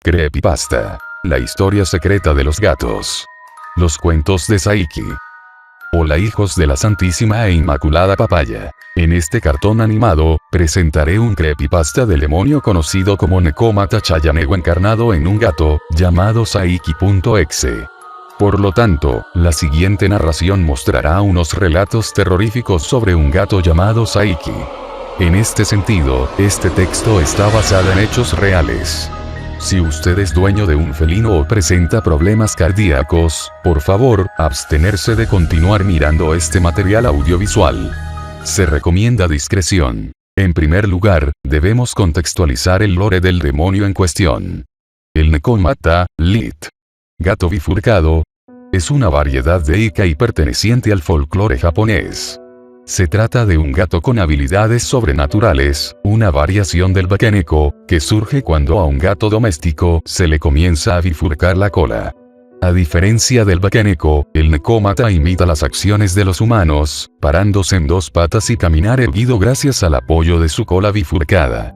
Creepypasta. La historia secreta de los gatos. Los cuentos de Saiki. Hola hijos de la Santísima e Inmaculada Papaya. En este cartón animado, presentaré un creepypasta del demonio conocido como Nekomata Chayanego encarnado en un gato, llamado Saiki.exe. Por lo tanto, la siguiente narración mostrará unos relatos terroríficos sobre un gato llamado Saiki. En este sentido, este texto está basado en hechos reales. Si usted es dueño de un felino o presenta problemas cardíacos, por favor, abstenerse de continuar mirando este material audiovisual. Se recomienda discreción. En primer lugar, debemos contextualizar el lore del demonio en cuestión. El Nekomata, Lit. Gato bifurcado, es una variedad de ikai perteneciente al folclore japonés. Se trata de un gato con habilidades sobrenaturales, una variación del bakeneko, que surge cuando a un gato doméstico se le comienza a bifurcar la cola. A diferencia del bakeneko, el Nekomata imita las acciones de los humanos, parándose en dos patas y caminar erguido gracias al apoyo de su cola bifurcada.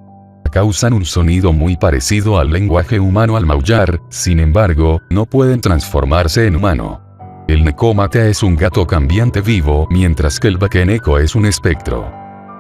Causan un sonido muy parecido al lenguaje humano al maullar, sin embargo, no pueden transformarse en humano. El Nekomata es un gato cambiante vivo, mientras que el bakeneko es un espectro.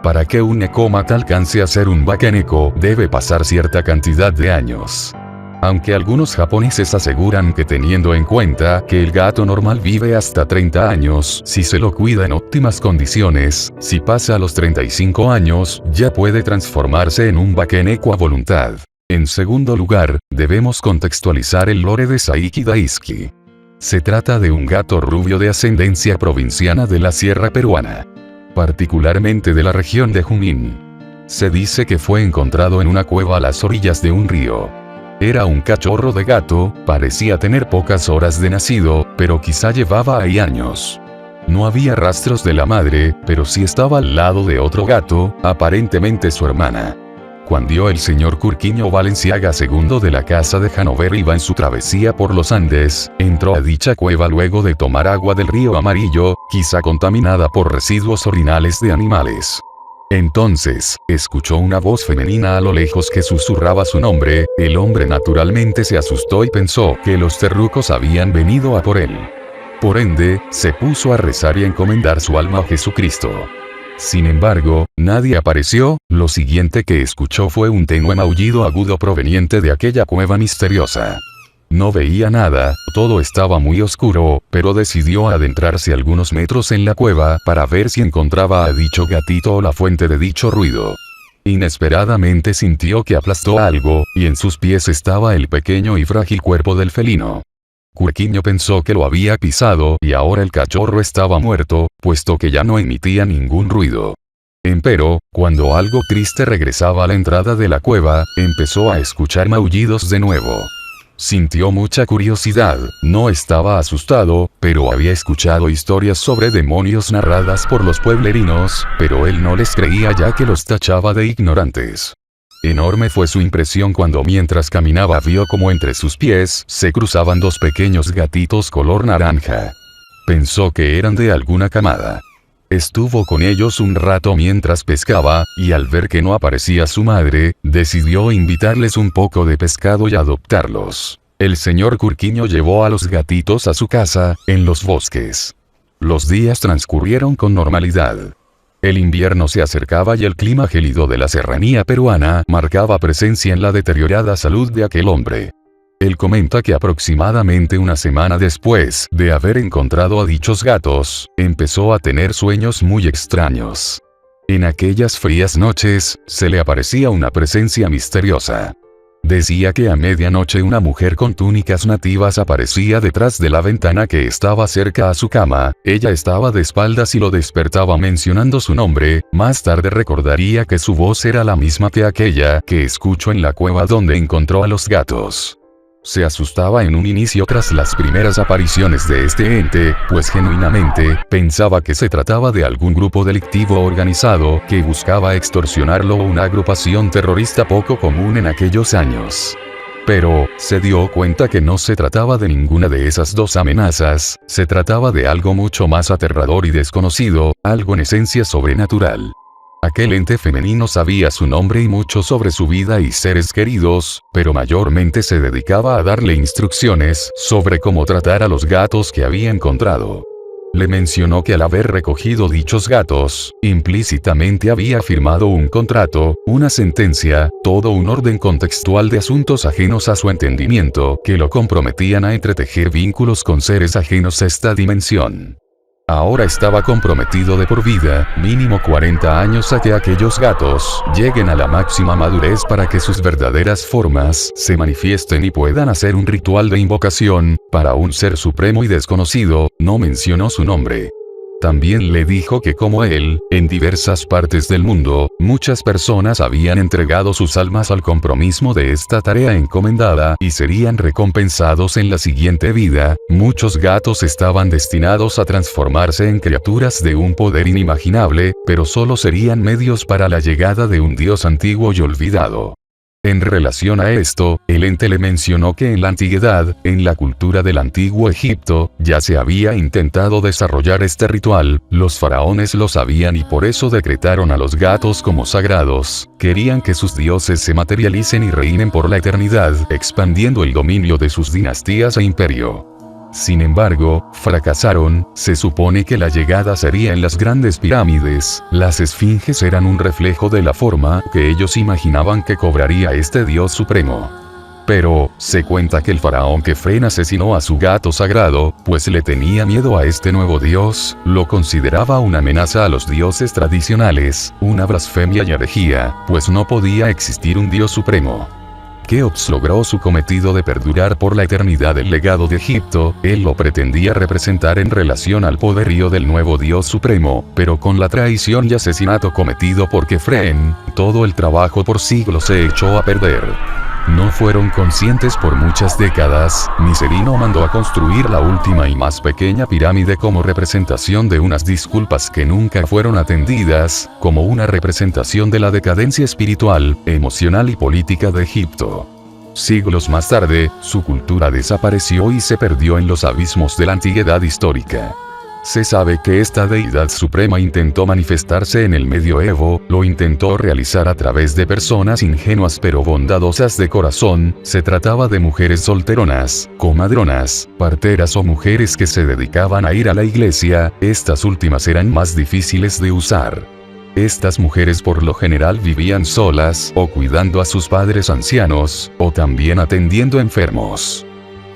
Para que un Nekomata alcance a ser un bakeneko, debe pasar cierta cantidad de años. Aunque algunos japoneses aseguran que teniendo en cuenta que el gato normal vive hasta 30 años, si se lo cuida en óptimas condiciones, si pasa a los 35 años, ya puede transformarse en un bakeneko a voluntad. En segundo lugar, debemos contextualizar el lore de Saiki Daisuki. Se trata de un gato rubio de ascendencia provinciana de la sierra peruana, particularmente de la región de Junín. Se dice que fue encontrado en una cueva a las orillas de un río. Era un cachorro de gato, parecía tener pocas horas de nacido, pero quizá llevaba ahí años. No había rastros de la madre, pero sí estaba al lado de otro gato, aparentemente su hermana. Cuando el señor Curquiño Valenciaga II de la Casa de Hanover iba en su travesía por los Andes, entró a dicha cueva luego de tomar agua del río Amarillo, quizá contaminada por residuos orinales de animales. Entonces, escuchó una voz femenina a lo lejos que susurraba su nombre. El hombre naturalmente se asustó y pensó que los terrucos habían venido a por él. Por ende, se puso a rezar y a encomendar su alma a Jesucristo. Sin embargo, nadie apareció. Lo siguiente que escuchó fue un tenue maullido agudo proveniente de aquella cueva misteriosa. No veía nada, todo estaba muy oscuro, pero decidió adentrarse algunos metros en la cueva para ver si encontraba a dicho gatito o la fuente de dicho ruido. Inesperadamente sintió que aplastó algo, y en sus pies estaba el pequeño y frágil cuerpo del felino. Curquiño pensó que lo había pisado y ahora el cachorro estaba muerto, puesto que ya no emitía ningún ruido. Empero, cuando algo triste regresaba a la entrada de la cueva, empezó a escuchar maullidos de nuevo. Sintió mucha curiosidad, no estaba asustado, pero había escuchado historias sobre demonios narradas por los pueblerinos, pero él no les creía ya que los tachaba de ignorantes. Enorme fue su impresión cuando mientras caminaba vio como entre sus pies se cruzaban dos pequeños gatitos color naranja. Pensó que eran de alguna camada. Estuvo con ellos un rato mientras pescaba, y al ver que no aparecía su madre, decidió invitarles un poco de pescado y adoptarlos. El señor Curquiño llevó a los gatitos a su casa, en los bosques. Los días transcurrieron con normalidad. El invierno se acercaba y el clima gélido de la serranía peruana marcaba presencia en la deteriorada salud de aquel hombre. Él comenta que aproximadamente una semana después de haber encontrado a dichos gatos, empezó a tener sueños muy extraños. En aquellas frías noches, se le aparecía una presencia misteriosa. Decía que a medianoche una mujer con túnicas nativas aparecía detrás de la ventana que estaba cerca a su cama. Ella estaba de espaldas y lo despertaba mencionando su nombre. Más tarde recordaría que su voz era la misma que aquella que escuchó en la cueva donde encontró a los gatos. Se asustaba en un inicio tras las primeras apariciones de este ente, pues genuinamente pensaba que se trataba de algún grupo delictivo organizado que buscaba extorsionarlo o una agrupación terrorista poco común en aquellos años. Pero, se dio cuenta que no se trataba de ninguna de esas dos amenazas, se trataba de algo mucho más aterrador y desconocido, algo en esencia sobrenatural. Aquel ente femenino sabía su nombre y mucho sobre su vida y seres queridos, pero mayormente se dedicaba a darle instrucciones sobre cómo tratar a los gatos que había encontrado. Le mencionó que al haber recogido dichos gatos, implícitamente había firmado un contrato, una sentencia, todo un orden contextual de asuntos ajenos a su entendimiento, que lo comprometían a entretejer vínculos con seres ajenos a esta dimensión. Ahora estaba comprometido de por vida, mínimo 40 años a que aquellos gatos lleguen a la máxima madurez para que sus verdaderas formas se manifiesten y puedan hacer un ritual de invocación para un ser supremo y desconocido. No mencionó su nombre. También le dijo que como él, en diversas partes del mundo, muchas personas habían entregado sus almas al compromiso de esta tarea encomendada y serían recompensados en la siguiente vida. Muchos gatos estaban destinados a transformarse en criaturas de un poder inimaginable, pero solo serían medios para la llegada de un dios antiguo y olvidado. En relación a esto, el ente le mencionó que en la antigüedad, en la cultura del antiguo Egipto, ya se había intentado desarrollar este ritual, los faraones lo sabían y por eso decretaron a los gatos como sagrados, querían que sus dioses se materialicen y reinen por la eternidad, expandiendo el dominio de sus dinastías e imperio. Sin embargo, fracasaron. Se supone que la llegada sería en las grandes pirámides. Las esfinges eran un reflejo de la forma que ellos imaginaban que cobraría este dios supremo. Pero, se cuenta que el faraón Kefren asesinó a su gato sagrado, pues le tenía miedo a este nuevo dios, lo consideraba una amenaza a los dioses tradicionales, una blasfemia y herejía, pues no podía existir un dios supremo. Keops logró su cometido de perdurar por la eternidad el legado de Egipto. Él lo pretendía representar en relación al poderío del nuevo Dios Supremo, pero con la traición y asesinato cometido por Kefren, todo el trabajo por siglos se echó a perder. No fueron conscientes por muchas décadas. Miserino mandó a construir la última y más pequeña pirámide como representación de unas disculpas que nunca fueron atendidas, como una representación de la decadencia espiritual, emocional y política de Egipto. Siglos más tarde, su cultura desapareció y se perdió en los abismos de la antigüedad histórica. Se sabe que esta deidad suprema intentó manifestarse en el medioevo, lo intentó realizar a través de personas ingenuas pero bondadosas de corazón. Se trataba de mujeres solteronas, comadronas, parteras o mujeres que se dedicaban a ir a la iglesia. Estas últimas eran más difíciles de usar. Estas mujeres por lo general vivían solas, o cuidando a sus padres ancianos, o también atendiendo enfermos.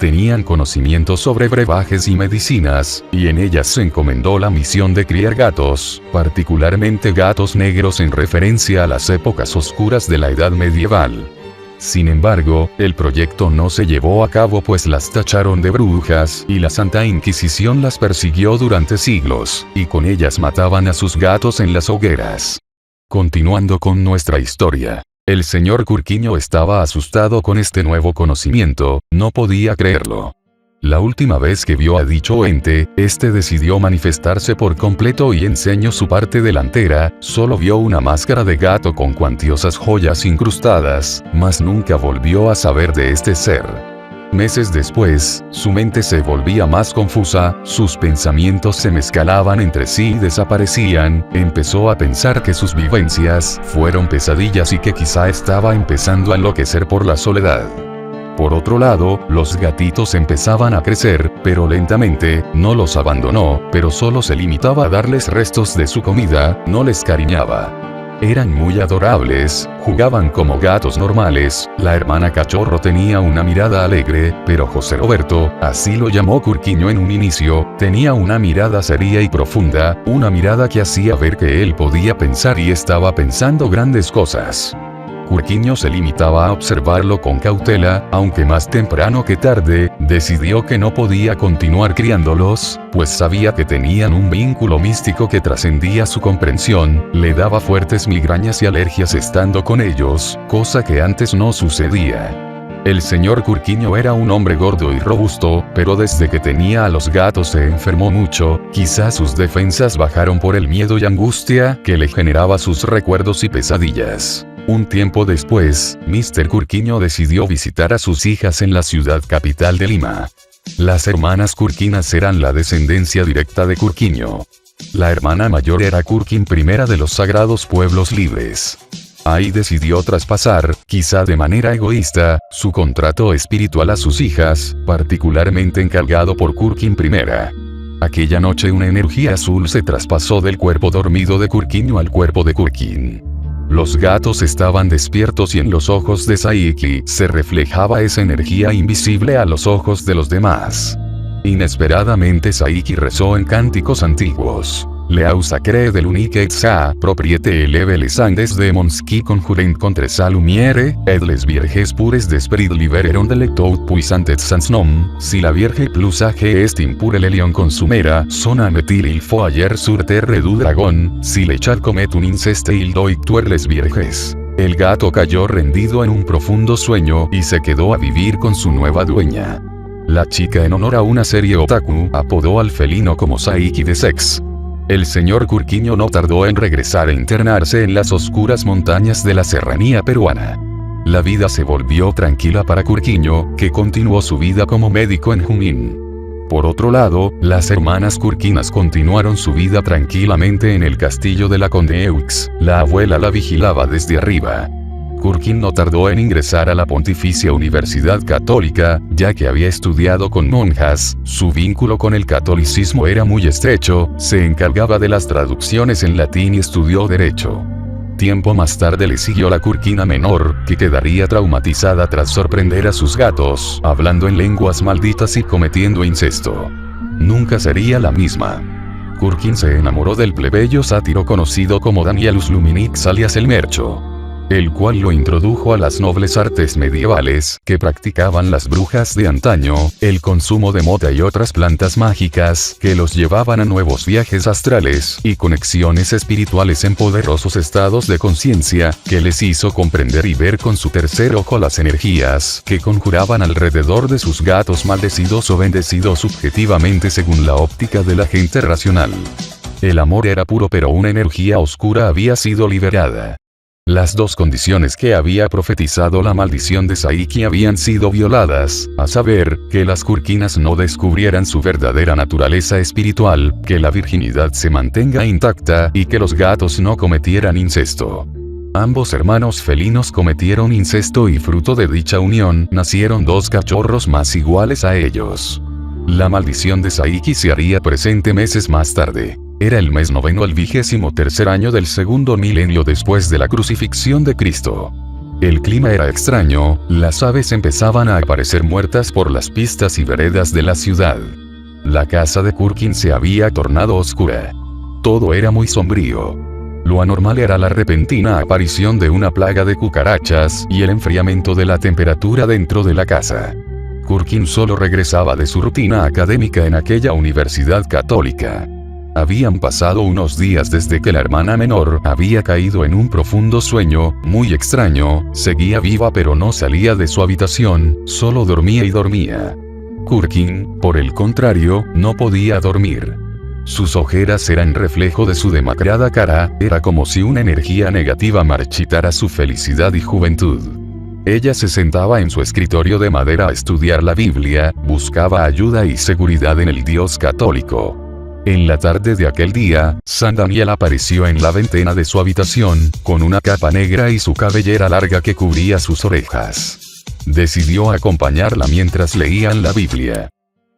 Tenían conocimiento sobre brebajes y medicinas, y en ellas se encomendó la misión de criar gatos, particularmente gatos negros en referencia a las épocas oscuras de la Edad Medieval. Sin embargo, el proyecto no se llevó a cabo pues las tacharon de brujas y la Santa Inquisición las persiguió durante siglos, y con ellas mataban a sus gatos en las hogueras. Continuando con nuestra historia. El señor Curquiño estaba asustado con este nuevo conocimiento, no podía creerlo. La última vez que vio a dicho ente, este decidió manifestarse por completo y enseñó su parte delantera. Solo vio una máscara de gato con cuantiosas joyas incrustadas, mas nunca volvió a saber de este ser. Meses después, su mente se volvía más confusa, sus pensamientos se mezclaban entre sí y desaparecían. Empezó a pensar que sus vivencias fueron pesadillas y que quizá estaba empezando a enloquecer por la soledad. Por otro lado, los gatitos empezaban a crecer, pero lentamente. No los abandonó, pero solo se limitaba a darles restos de su comida, no les cariñaba. Eran muy adorables, jugaban como gatos normales. La hermana Cachorro tenía una mirada alegre, pero José Roberto, así lo llamó Curquiño en un inicio, tenía una mirada seria y profunda, una mirada que hacía ver que él podía pensar y estaba pensando grandes cosas. Curquiño se limitaba a observarlo con cautela, aunque más temprano que tarde, decidió que no podía continuar criándolos, pues sabía que tenían un vínculo místico que trascendía su comprensión. Le daba fuertes migrañas y alergias estando con ellos, cosa que antes no sucedía. El señor Curquiño era un hombre gordo y robusto, pero desde que tenía a los gatos se enfermó mucho. Quizás sus defensas bajaron por el miedo y angustia que le generaba sus recuerdos y pesadillas. Un tiempo después, Mr. Curquiño decidió visitar a sus hijas en la ciudad capital de Lima. Las hermanas Curquinas eran la descendencia directa de Curquiño. La hermana mayor era Kurkin, primera de los sagrados pueblos libres. Ahí decidió traspasar, quizá de manera egoísta, su contrato espiritual a sus hijas, particularmente encargado por Kurkin primera. Aquella noche una energía azul se traspasó del cuerpo dormido de Kurkin al cuerpo de Kurkin. Los gatos estaban despiertos y en los ojos de Saiki se reflejaba esa energía invisible a los ojos de los demás. Inesperadamente Saiki rezó en cánticos antiguos. Leau sacré de l'unique etza, propriété eleve les andes démons qui conjurent contre sa lumière, et les vierges pures d'esprit libereron de lectout puissant et sans nom, si la vierge plus age est impure l'elion consumera, son ametil il faut ayer sur terre du dragon, si le chat comet un inceste il doit tuer les vierges. El gato cayó rendido en un profundo sueño y se quedó a vivir con su nueva dueña. La chica, en honor a una serie otaku, apodó al felino como Saiki de Sex. El señor Kurkinyo no tardó en regresar a internarse en las oscuras montañas de la serranía peruana. La vida se volvió tranquila para Kurkinyo, que continuó su vida como médico en Junín. Por otro lado, las hermanas Kurkinas continuaron su vida tranquilamente en el castillo de la Conde Eux. La abuela la vigilaba desde arriba. Kurkin no tardó en ingresar a la Pontificia Universidad Católica, ya que había estudiado con monjas, su vínculo con el catolicismo era muy estrecho, se encargaba de las traducciones en latín y estudió derecho. Tiempo más tarde le siguió la Kurkina menor, que quedaría traumatizada tras sorprender a sus gatos, hablando en lenguas malditas y cometiendo incesto. Nunca sería la misma. Kurkin se enamoró del plebeyo sátiro conocido como Danielus Luminix alias el Mercho, el cual lo introdujo a las nobles artes medievales que practicaban las brujas de antaño, el consumo de mota y otras plantas mágicas que los llevaban a nuevos viajes astrales y conexiones espirituales en poderosos estados de conciencia, que les hizo comprender y ver con su tercer ojo las energías que conjuraban alrededor de sus gatos maldecidos o bendecidos subjetivamente según la óptica de la gente racional. El amor era puro, pero una energía oscura había sido liberada. Las dos condiciones que había profetizado la maldición de Saiki habían sido violadas, a saber, que las Kurkinas no descubrieran su verdadera naturaleza espiritual, que la virginidad se mantenga intacta y que los gatos no cometieran incesto. Ambos hermanos felinos cometieron incesto y fruto de dicha unión nacieron dos cachorros más iguales a ellos. La maldición de Saiki se haría presente meses más tarde. Era el mes noveno al 23º año del segundo milenio después de la crucifixión de Cristo. El clima era extraño, las aves empezaban a aparecer muertas por las pistas y veredas de la ciudad. La casa de Kurkin se había tornado oscura. Todo era muy sombrío. Lo anormal era la repentina aparición de una plaga de cucarachas y el enfriamiento de la temperatura dentro de la casa. Kurkin solo regresaba de su rutina académica en aquella universidad católica. Habían pasado unos días desde que la hermana menor había caído en un profundo sueño, muy extraño, seguía viva pero no salía de su habitación, solo dormía y dormía. Kurkin, por el contrario, no podía dormir. Sus ojeras eran reflejo de su demacrada cara, era como si una energía negativa marchitara su felicidad y juventud. Ella se sentaba en su escritorio de madera a estudiar la Biblia, buscaba ayuda y seguridad en el Dios católico. En la tarde de aquel día, San Daniel apareció en la ventana de su habitación, con una capa negra y su cabellera larga que cubría sus orejas. Decidió acompañarla mientras leían la Biblia.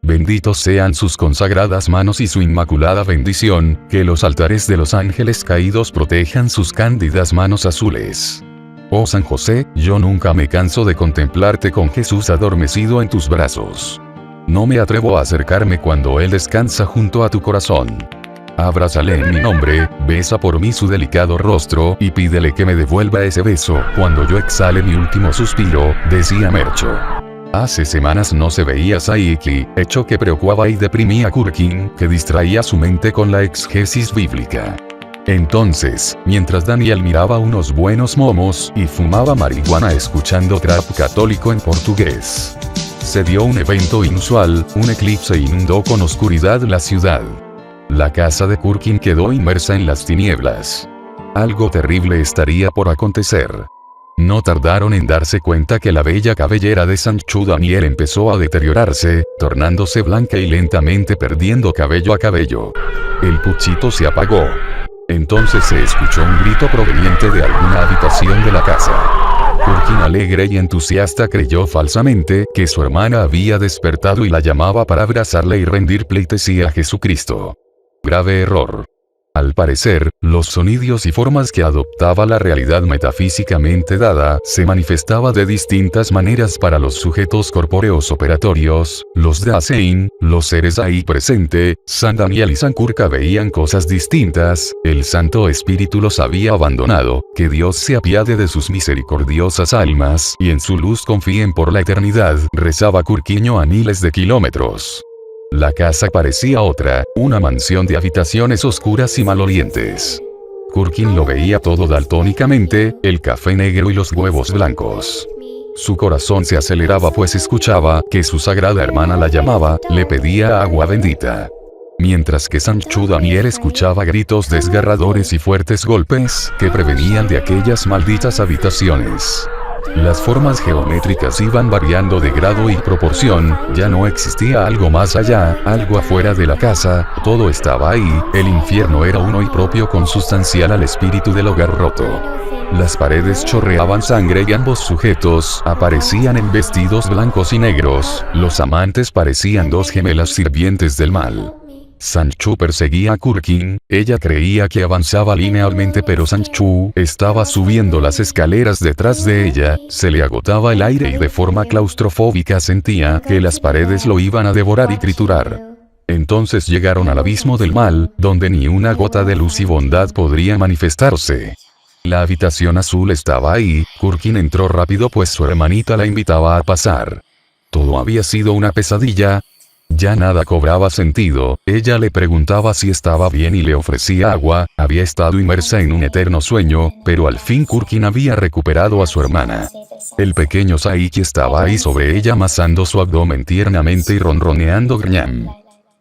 Benditos sean sus consagradas manos y su inmaculada bendición, que los altares de los ángeles caídos protejan sus cándidas manos azules. Oh San José, yo nunca me canso de contemplarte con Jesús adormecido en tus brazos. No me atrevo a acercarme cuando Él descansa junto a tu corazón. Abrázale en mi nombre, besa por mí su delicado rostro y pídele que me devuelva ese beso cuando yo exhale mi último suspiro, decía Mercho. Hace semanas no se veía Saiki, hecho que preocupaba y deprimía a Kurkin, que distraía su mente con la exégesis bíblica. Entonces, mientras Daniel miraba unos buenos momos y fumaba marihuana escuchando trap católico en portugués, se dio un evento inusual, un eclipse inundó con oscuridad la ciudad. La casa de Kurkin quedó inmersa en las tinieblas. Algo terrible estaría por acontecer. No tardaron en darse cuenta que la bella cabellera de Sancho Daniel empezó a deteriorarse, tornándose blanca y lentamente perdiendo cabello a cabello. El puchito se apagó. Entonces se escuchó un grito proveniente de alguna habitación de la casa. Kurkin, alegre y entusiasta, creyó falsamente que su hermana había despertado y la llamaba para abrazarle y rendir pleitesía a Jesucristo. Grave error. Al parecer, los sonidos y formas que adoptaba la realidad metafísicamente dada se manifestaba de distintas maneras para los sujetos corpóreos operatorios. Los Dasein, los seres ahí presente, San Daniel y San Kurka veían cosas distintas. El Santo Espíritu los había abandonado. Que Dios se apiade de sus misericordiosas almas y en su luz confíen por la eternidad, rezaba Kurkiño a miles de kilómetros. La casa parecía otra, una mansión de habitaciones oscuras y malolientes. Kurkin lo veía todo daltónicamente, el café negro y los huevos blancos. Su corazón se aceleraba pues escuchaba que su sagrada hermana la llamaba, le pedía agua bendita. Mientras que Sancho Daniel escuchaba gritos desgarradores y fuertes golpes que prevenían de aquellas malditas habitaciones. Las formas geométricas iban variando de grado y proporción, ya no existía algo más allá, algo afuera de la casa, todo estaba ahí, el infierno era uno y propio consustancial al espíritu del hogar roto. Las paredes chorreaban sangre y ambos sujetos aparecían en vestidos blancos y negros, los amantes parecían dos gemelas sirvientes del mal. Sancho perseguía a Kurkin, ella creía que avanzaba linealmente pero Sancho estaba subiendo las escaleras detrás de ella, se le agotaba el aire y de forma claustrofóbica sentía que las paredes lo iban a devorar y triturar. Entonces llegaron al abismo del mal, donde ni una gota de luz y bondad podría manifestarse. La habitación azul estaba ahí, Kurkin entró rápido pues su hermanita la invitaba a pasar. Todo había sido una pesadilla. Ya nada cobraba sentido, ella le preguntaba si estaba bien y le ofrecía agua, había estado inmersa en un eterno sueño, pero al fin Kurkin había recuperado a su hermana. El pequeño Saiki estaba ahí sobre ella amasando su abdomen tiernamente y ronroneando Grñam.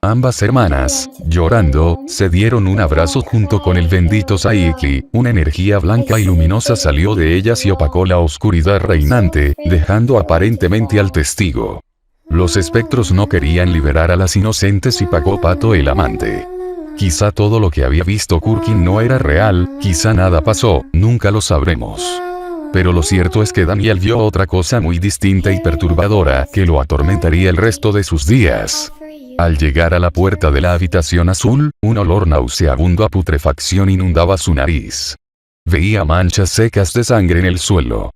Ambas hermanas, llorando, se dieron un abrazo junto con el bendito Saiki, una energía blanca y luminosa salió de ellas y opacó la oscuridad reinante, dejando aparentemente al testigo. Los espectros no querían liberar a las inocentes y pagó pato el amante. Quizá todo lo que había visto Kurkin no era real, quizá nada pasó, nunca lo sabremos. Pero lo cierto es que Daniel vio otra cosa muy distinta y perturbadora que lo atormentaría el resto de sus días. Al llegar a la puerta de la habitación azul, un olor nauseabundo a putrefacción inundaba su nariz. Veía manchas secas de sangre en el suelo.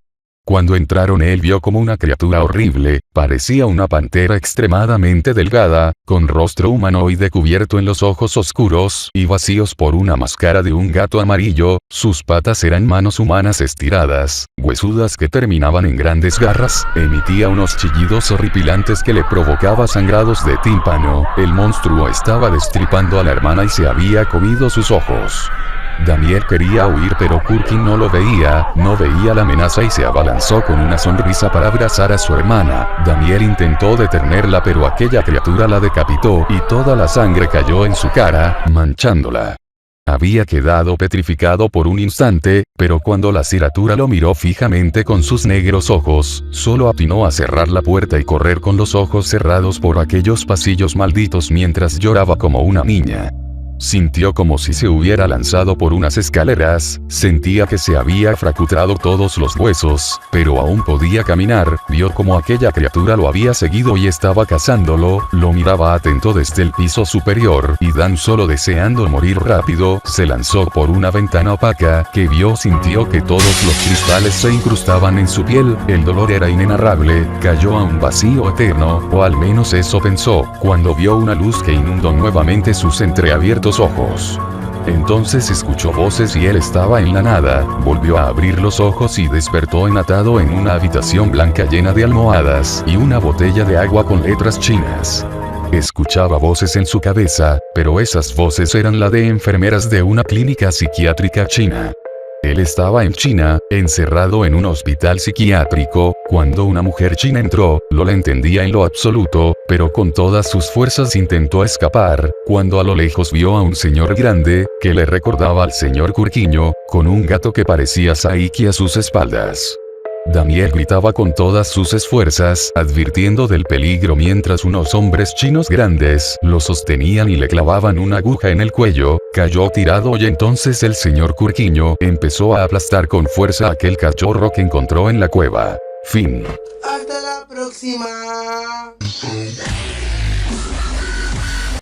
Cuando entraron él vio como una criatura horrible, parecía una pantera extremadamente delgada, con rostro humanoide cubierto en los ojos oscuros y vacíos por una máscara de un gato amarillo, sus patas eran manos humanas estiradas, huesudas que terminaban en grandes garras, emitía unos chillidos horripilantes que le provocaba sangrados de tímpano, el monstruo estaba destripando a la hermana y se había comido sus ojos. Daniel quería huir pero Kurkin no lo veía, no veía la amenaza y se abalanzó con una sonrisa para abrazar a su hermana. Daniel intentó detenerla pero aquella criatura la decapitó y toda la sangre cayó en su cara, manchándola. Había quedado petrificado por un instante, pero cuando la criatura lo miró fijamente con sus negros ojos, solo atinó a cerrar la puerta y correr con los ojos cerrados por aquellos pasillos malditos mientras lloraba como una niña. Sintió como si se hubiera lanzado por unas escaleras, sentía que se había fracturado todos los huesos, pero aún podía caminar, vio como aquella criatura lo había seguido y estaba cazándolo, lo miraba atento desde el piso superior y tan solo deseando morir rápido, se lanzó por una ventana opaca que vio, sintió que todos los cristales se incrustaban en su piel, el dolor era inenarrable, cayó a un vacío eterno, o al menos eso pensó, cuando vio una luz que inundó nuevamente sus entreabiertos ojos. Entonces escuchó voces y él estaba en la nada, volvió a abrir los ojos y despertó enatado en una habitación blanca llena de almohadas y una botella de agua con letras chinas. Escuchaba voces en su cabeza, pero esas voces eran la de enfermeras de una clínica psiquiátrica china. Él estaba en China, encerrado en un hospital psiquiátrico, cuando una mujer china entró, no la entendía en lo absoluto, pero con todas sus fuerzas intentó escapar, cuando a lo lejos vio a un señor grande, que le recordaba al señor Kurkiño, con un gato que parecía Saiki a sus espaldas. Daniel gritaba con todas sus esfuerzas, advirtiendo del peligro mientras unos hombres chinos grandes lo sostenían y le clavaban una aguja en el cuello. Cayó tirado y entonces el señor Curquiño empezó a aplastar con fuerza a aquel cachorro que encontró en la cueva. Fin. Hasta la próxima.